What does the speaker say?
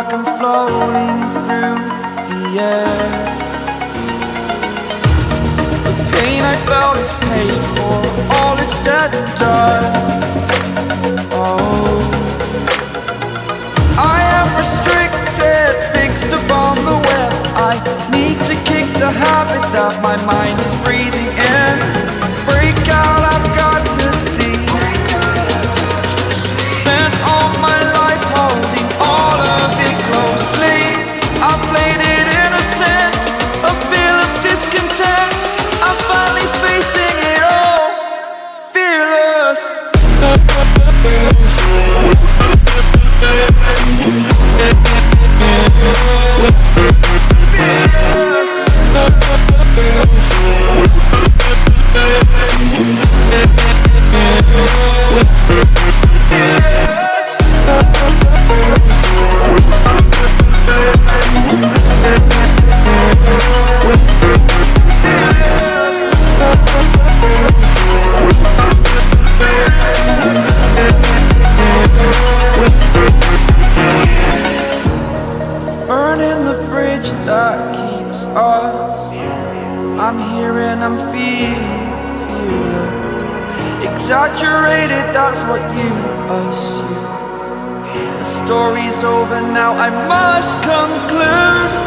like I'm floating through the air. The pain I felt is paid for, all is said and done. Oh, I am restricted, fixed upon the web. I need to kick the habit that my mind is breathing in. Break out, I've got to see. Spent all my life holding all of it closely. I played it innocent, a feel of discontent. I'm finally facing it all, fearless. Burning the bridge that keeps us. I'm here and I'm feeling fearless. Exaggerated, that's what you assume. The story's over now, I must conclude.